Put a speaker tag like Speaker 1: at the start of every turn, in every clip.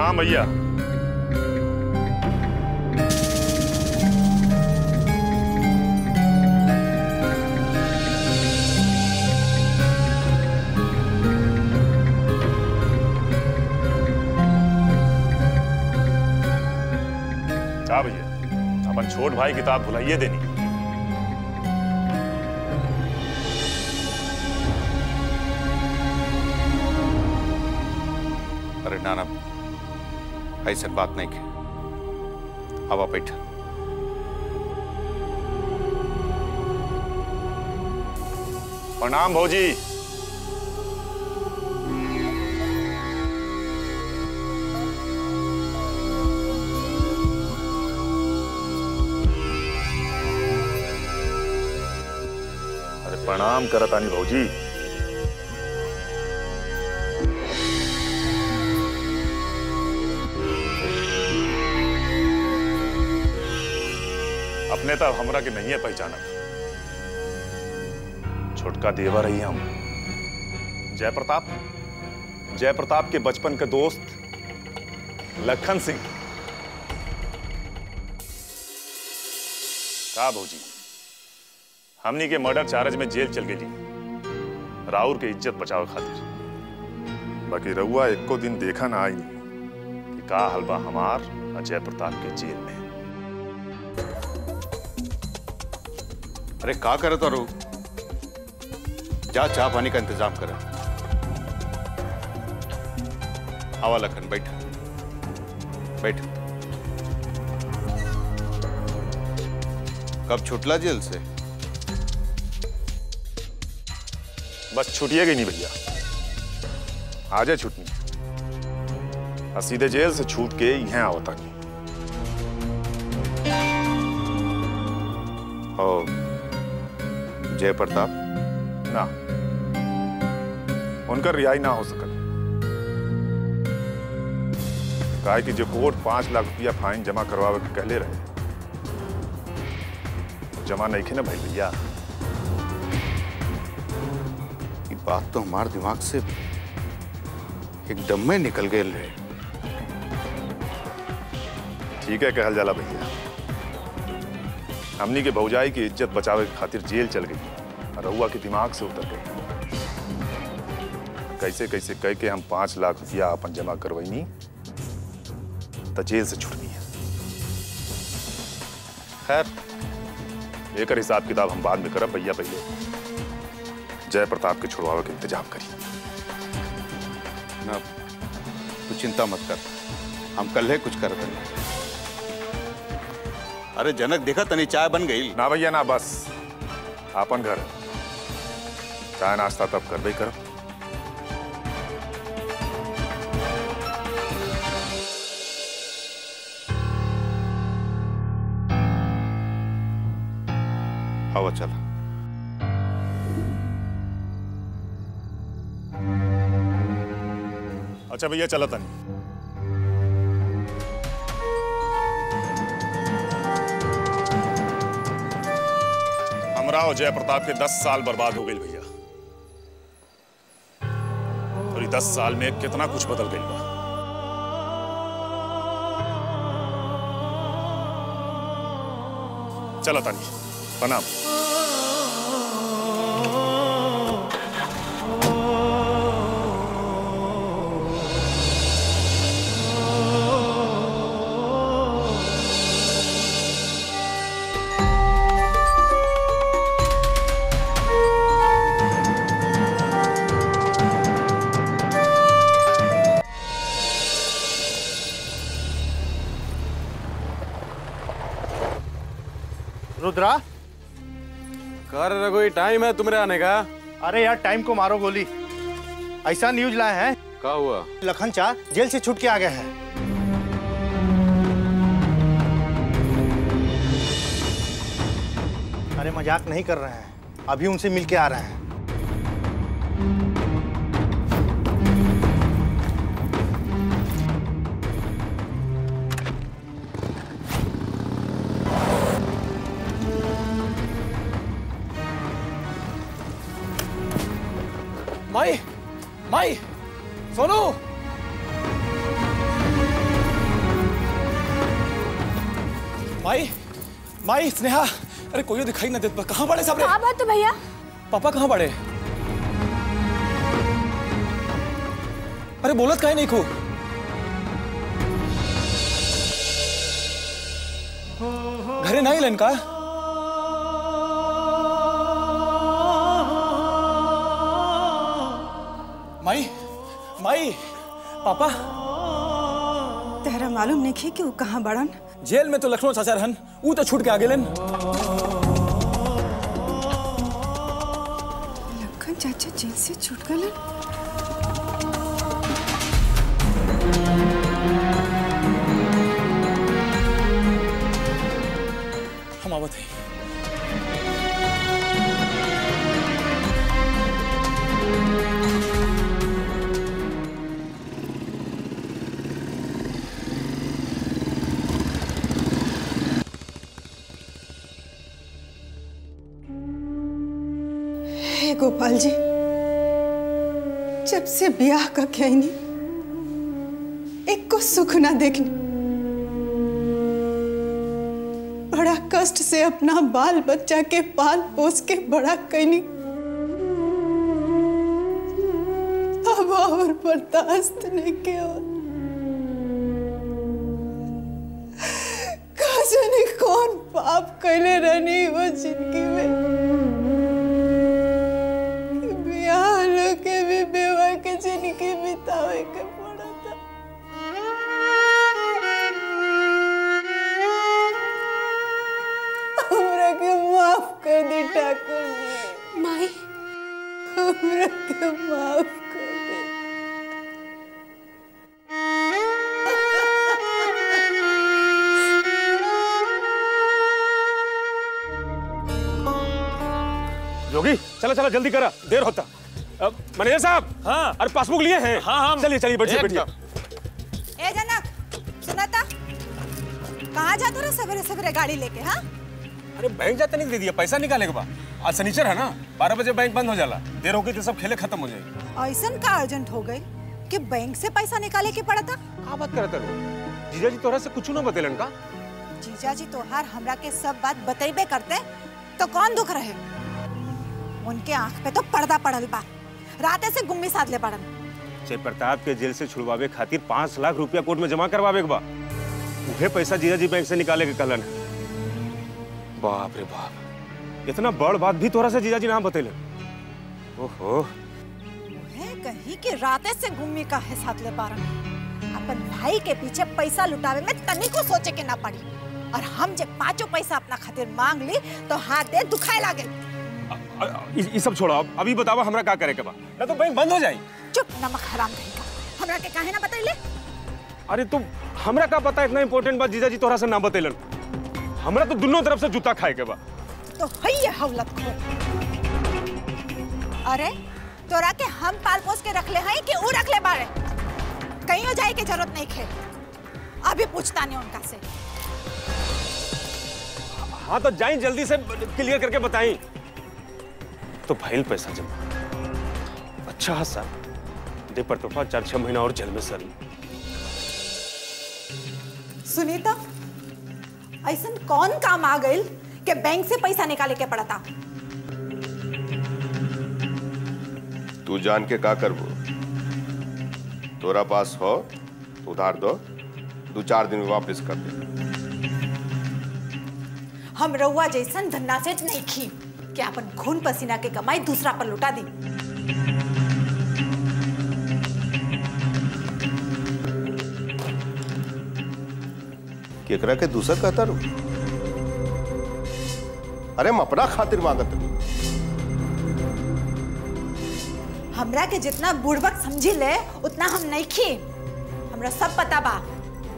Speaker 1: प्रणाम भैया। क्या भैया, अपन छोट भाई किताब भुलाइए देनी।
Speaker 2: अरे नाना, ऐसा बात नहीं की। हवा बैठ।
Speaker 1: प्रणाम भौजी। अरे प्रणाम करतानी भौजी। अपने तब हमरा के नहीं है पहचाना। छोटका देवर रही हम जयप्रताप। जयप्रताप के बचपन के दोस्त लखन सिंह। का भौजी, हमनी के मर्डर चार्ज में जेल चल गई राउर के इज्जत बचाव खातिर। बाकी रउआ एको दिन देखा ना आई कि का हलवा हमार और जयप्रताप के जेल में।
Speaker 2: अरे का करे तो रू, जा चाह पानी का इंतजाम कर। आवा लखन, बैठ बैठ। कब छुटला जेल से?
Speaker 1: बस छुटिएगा नहीं भैया, आ जाए छुटनी। सीधे जेल से छूट के यहाँ आवता नहीं।
Speaker 2: और जयप्रताप
Speaker 1: ना, उनका रिहाई ना हो सकल। काहे कि जो कोर्ट 5 लाख रुपया फाइन जमा करवावे के कहले रहे, जमा नहीं खे ना भाई भैया।
Speaker 2: ये बात तो हमारे दिमाग से एकदम में निकल गए रहे।
Speaker 1: ठीक है कहल जाला भैया। हमनी के भौजाई की इज्जत बचावे के खातिर जेल चल गई और रउआ के दिमाग से उतर गई। कैसे कैसे कह के हम 5 लाख रुपया अपन जमा करवैनी तो जेल से छुटनी है। खैर एक हिसाब किताब हम बाद में करब भैया। पहले जयप्रताप के छुड़वावे के इंतजाम करिए
Speaker 2: ना। तू चिंता मत कर, हम कल है कुछ कर देंगे। अरे जनक देखा तनी चाय बन गई
Speaker 1: ना भैया ना, बस अपन घर चाय नाश्ता तब करबे कर।
Speaker 2: हवा चला।
Speaker 1: अच्छा भैया चला तनी। हमरा और जयप्रताप के 10 साल बर्बाद हो गए भैया। और 10 साल में कितना कुछ बदल गई बा। चला तानी, प्रणाम।
Speaker 3: रुद्रा,
Speaker 4: कर रघुई, टाइम है तुम्हारे आने का।
Speaker 3: अरे यार टाइम को मारो गोली। ऐसा न्यूज लाए हैं,
Speaker 4: क्या हुआ?
Speaker 3: लखन चा जेल से छूट के आ गए हैं। अरे मजाक नहीं कर रहे हैं, अभी उनसे मिलके आ रहे हैं।
Speaker 4: माई, माई, सोनू। माई माई स्नेहा, अरे कोई दिखाई ना देता, कहाँ पड़े सब?
Speaker 5: कहाँ बात तो भैया?
Speaker 4: पापा कहाँ पड़े? अरे बोलत काहे नहीं को? घरे नहीं लन का? माई माई पापा
Speaker 5: तेरा मालूम नहीं कि वो कहाँ बड़न?
Speaker 4: जेल में तो लक्ष्मण चाचा रहन, वो तो छूट के आगे लेन।
Speaker 5: लखन चाचा जेल से छूट गए?
Speaker 4: हम आवत हैं।
Speaker 5: गोपाल जी, जब से ब्याह का कहनी एक को सुख ना देखनी, बड़ा कष्ट से अपना बाल बच्चा के पाल पोस के बड़ा कहनी, अब और बर्दाश्त नहीं किया। जाने कौन पाप कैले रहनी वो जिंदगी में, के भी बेवा के जिंदगी बितावे के पड़ा था। हमरा के माफ कर दी ठाकुर जी। माई, हमरा के माफ कर दे।
Speaker 4: योगी चलो चलो जल्दी करा, देर होता। मैनेजर साहब, हाँ, अरे पासबुक लिए हैं? हाँ हाँ, चलिए चलिए बैठिए बैठिए।
Speaker 6: ए जनक, सुना था? कहाँ जाते रहे सवेरे सवेरे गाड़ी लेके? हाँ,
Speaker 4: अरे बैंक जाते नहीं दे दिया, पैसा निकाले के बाद। आज शनिचर है ना, 12 बजे बैंक बंद हो जाला, देर होगी तो सब खेले खत्म हो जाएगी।
Speaker 6: ऐसा का अर्जेंट हो गई कि बैंक से पैसा निकाले के पड़ा था?
Speaker 4: क्या बात करते हो? जीजा जी तोरा से कुछ ना बतेलन का?
Speaker 6: जीजा जी तोहार हमरा के सब बात बतेबे करते तो कौन दुख रहे? उनके आंख पे तो पर्दा पड़ल बा, राते से गुम्मी साध ले पड़न।
Speaker 7: जय प्रताप के जेल से छुड़वावे खातिर 5 लाख रुपया कोर्ट में जमा करवावे के बा, उहे पैसा जीजा जी बैंक से निकाले के कहलन। बाप रे बाप, इतना बड़ बात भी तोरा से जीजा जी ना बतेले। ओहो,
Speaker 6: कहीं कि राते से गुम्मी का है साथ ले पारन। अपन भाई के पीछे पैसा लुटावे में तनी को सोचे के ना पड़ी, और हम जब 5 पैसा अपना खातिर मांग ली तो हाथ दे दुखाए लागे।
Speaker 7: ये सब छोड़ो, अभी बतावा हमरा का करे के बा, ना तो बैंक बंद हो जाई।
Speaker 6: चुप, नमक हराम कहीं का, हमरा के काहे ना बतैले?
Speaker 7: अरे तुम हमरा का पता इतना इम्पोर्टेंट बात जीजा जी तोरा से ना बतेलन। हमरा तो दोनों तरफ से जूता खाए के बा।
Speaker 6: तो है ये हवलत खो। अरे तोरा के हम पाल पोस के रख ले हैं कि ऊ रख ले बारे? कहीं हो जाए की जरूरत नहीं खे, अभी पूछता नहीं उनका से।
Speaker 7: हाँ तो जाई जल्दी से क्लियर करके बताई। तो भाईल पैसा जमा, अच्छा है सर, दे पर तोहफा 4-6 महीना और जेल में सर।
Speaker 6: सुनीता, ऐसा कौन काम आ गई कि बैंक से पैसा निकाले के पड़ा था?
Speaker 2: तू जान के का करबो? तोरा पास हो उधार दो, 2-4 दिन में वापस कर दे।
Speaker 6: हम रउआ जैसन धन्ना सेठ नहीं खी कि अपन खून पसीना के कमाई दूसरा पर लुटा दी।
Speaker 2: केकरा के दूसर कहता रू? अरे हम अपना खातिर मांगत रू।
Speaker 6: हमरा के जितना बुड़बक समझी ले उतना हम नहीं खी। हमरा सब पता बा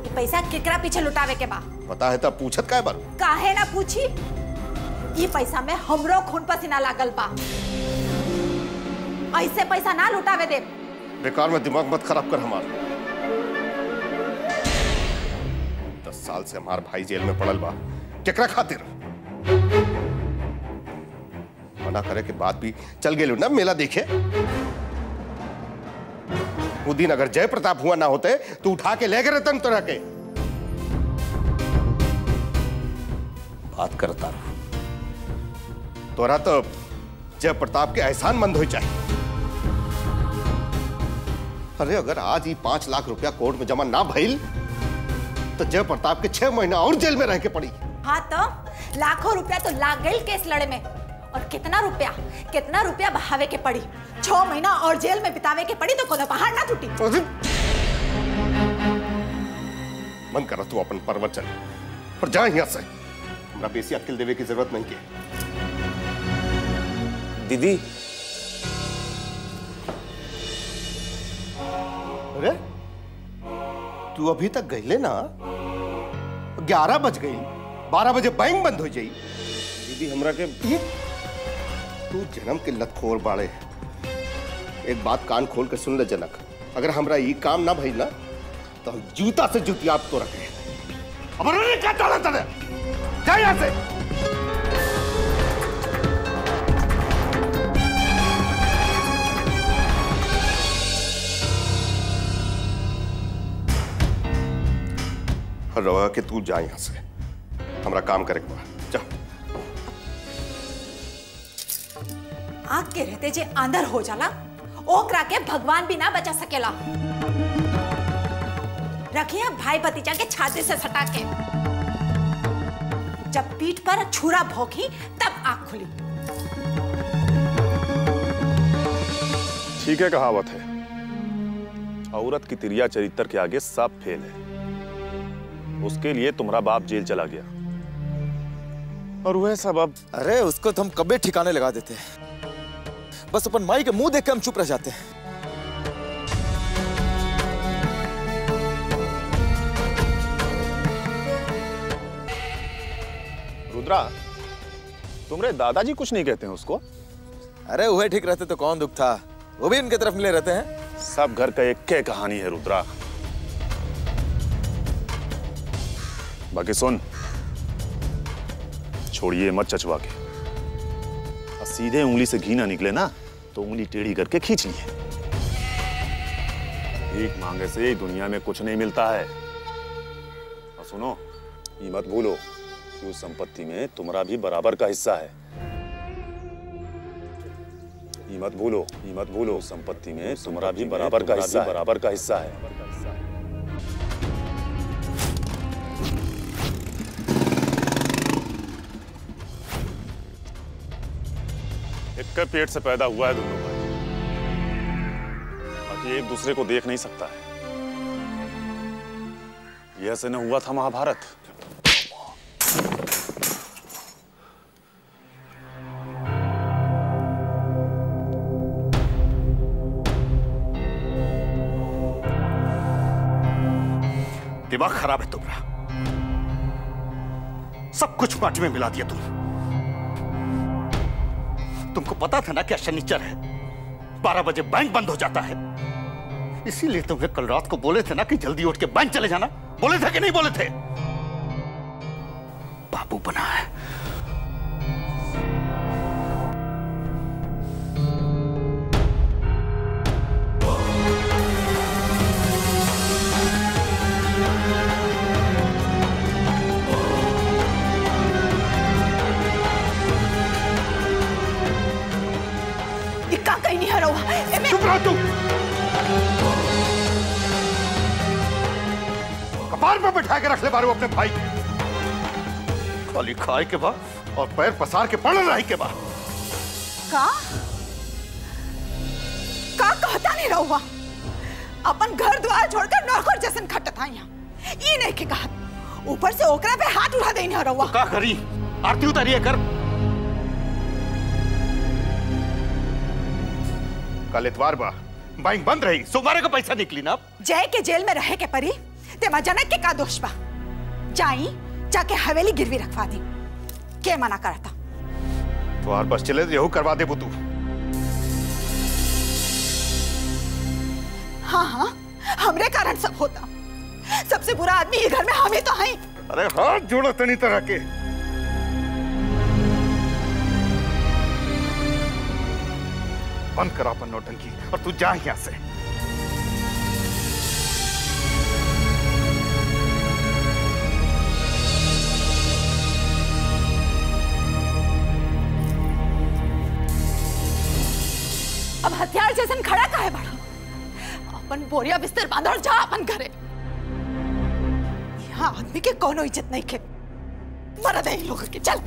Speaker 6: कि पैसा केकरा पीछे लुटावे के बा।
Speaker 2: पता है तब पूछत काहे बार?
Speaker 6: काहे ना पूछी, ये पैसा में हमरो खून पसीना लागल बा। ऐसे पैसा ना लुटावे दे।
Speaker 2: बेकार में दिमाग मत खराब कर हमारा। 10 साल से हमार भाई जेल में पड़ल बा, केकरा खातिर? मना करे के बाद भी चल गेलू ना मेला देखे। वो दिन अगर जय प्रताप हुआ ना होते तो उठा के ले गए रतन तोरा के। बात करता रहो। तोरा तो जय प्रताप के एहसान मंद हो चाहिए। अरे अगर आज ही 5 लाख रुपया कोर्ट में जमा ना भइल तो जय प्रताप के 6 महीना और जेल में रह के पड़ी।
Speaker 6: हाँ तो लाखों रुपया तो लाग गई केस लड़े में, और कितना रुपया बहावे के पड़ी। 6 महीना और जेल में बितावे के पड़ी तो कोनो पहाड़ ना टूटी।
Speaker 2: मन कर तू अपन प्रवचन और जा यहाँ से। हमरा बेसी अक्ल देवे की जरूरत नहीं है।
Speaker 7: दीदी
Speaker 2: अरे तू अभी तक गईले ना? 11 बज गई, 12 बजे बैंक बंद हो जाई।
Speaker 7: दीदी हमरा के
Speaker 2: तू जन्म के लतखोर बाड़े। एक बात कान खोल के सुन ले जनक, अगर हमरा ये काम ना भइल ना तो हम जूता से जूतियाब तो रखे। अब क्या चाहता है? जा यहाँ से। रवा के तू जा यहाँ से, हमरा काम करे के बा। जा।
Speaker 6: आग के रहते जे अंदर हो जाला, ओकरा के भगवान भी ना बचा सकेला। रखिए भाई भतीजा के छाती से सटा के, जब पीठ पर छुरा भोंकी तब आंख खुली।
Speaker 1: ठीक है, कहावत है, औरत की तिरिया चरित्र के आगे सब फेल है। उसके लिए तुम्हारा बाप जेल चला गया और वह सब अब।
Speaker 8: अरे उसको तो हम कभी ठिकाने लगा देते हैं, बस अपन माई के मुंह देख के हम चुप रह जाते हैं।
Speaker 1: रुद्रा, तुम्हारे दादाजी कुछ नहीं कहते हैं उसको?
Speaker 8: अरे वह ठीक रहते तो कौन दुख था, वो भी इनके तरफ मिले रहते हैं।
Speaker 1: सब घर का एक के कहानी है रुद्रा। बाकी सुन, छोड़िए मत चचवा के, और सीधे उंगली से घी ना निकले ना तो उंगली टेढ़ी करके खींच लिए। भीख मांगे से दुनिया में कुछ नहीं मिलता है। और सुनो, ये मत भूलो कि उस संपत्ति में तुम्हारा भी बराबर का हिस्सा है। ये मत भूलो संपत्ति में तुम्हारा भी बराबर का हिस्सा है। एक के पेट से पैदा हुआ है दोनों भाई, बाकी एक दूसरे को देख नहीं सकता है। यह ऐसे न हुआ था महाभारत।
Speaker 3: दिमाग खराब है तुम्हारा, सब कुछ माटी में मिला दिया तुमको पता था ना क्या शनिचर है, 12 बजे बैंक बंद हो जाता है। इसीलिए तुम्हें कल रात को बोले थे ना कि जल्दी उठ के बैंक चले जाना। बोले थे कि नहीं बोले थे? बाबू बना है। चुप रहो तू। कपार पे बैठा के रख ले बारू अपने भाई, खाली खाए के बाद और पैर पसार के पड़ रही के बाद।
Speaker 6: का कहता नहीं रहुआ, अपन घर द्वार छोड़कर नौकर जैसन खटत था यहाँ। ये नहीं के कहा, ऊपर से ओकरा पे हाथ उठा दे नहीं रहुआ।
Speaker 3: तो का करी, आरती उतारिए कर। कल इतवार बा, बैंक बंद रही, सोमवार का पैसा निकली ना।
Speaker 6: जय के जेल में रहे के परी तेमा जनक के का दोष बा। जाई जाके हवेली गिरवी रखवा दी, के मना करता।
Speaker 3: तो बस चले यहू करवा दे तू।
Speaker 6: हाँ, हमरे कारण सब होता। सबसे बुरा आदमी ये घर में हम ही तो हैं।
Speaker 3: अरे हाथ जोड़ो तनी तरह के। बंद करा अपन नौटंकी और तू जा यहाँ से।
Speaker 6: अब हथियार जैसन खड़ा काहे बाड़ा? अपन बोरिया बिस्तर बांध और जा अपन घरे। यहाँ आदमी के कोनो इज्जत नहीं के। मरद है इन लोगों के। चल।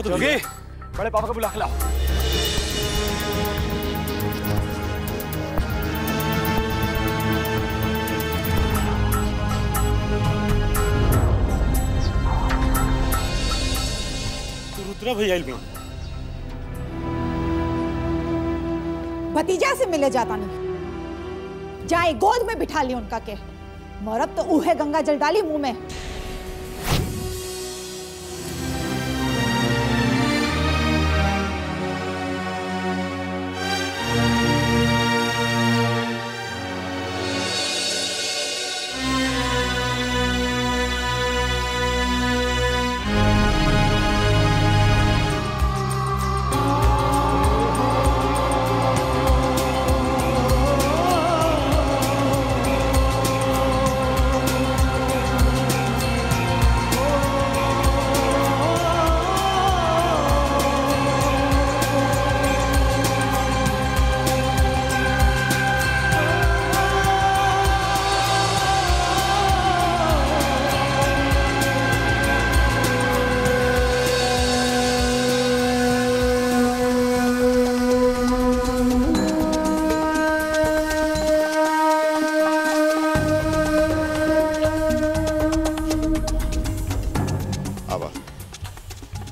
Speaker 4: जोगी, बड़े पापा को बुला के लाओ। तू रुद्रा भैया भी
Speaker 6: भतीजा से मिले जाता नहीं। जाए गोद में बिठा ली उनका के। मरब तो उहे गंगा जल डाली मुंह में।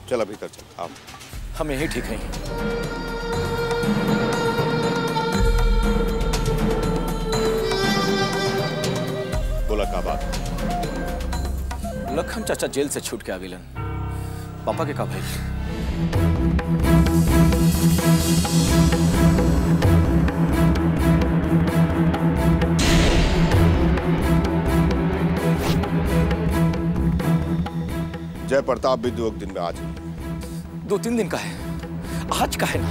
Speaker 2: चल भीतर चल। आप
Speaker 8: हम यही ठीक हैं।
Speaker 2: बोला का बात?
Speaker 8: लखन चाचा जेल से छूट के आ गए। पापा के का भाई?
Speaker 2: जय प्रताप भी 2 दिन में आ जाए।
Speaker 8: 2-3 दिन का है, आज का है ना।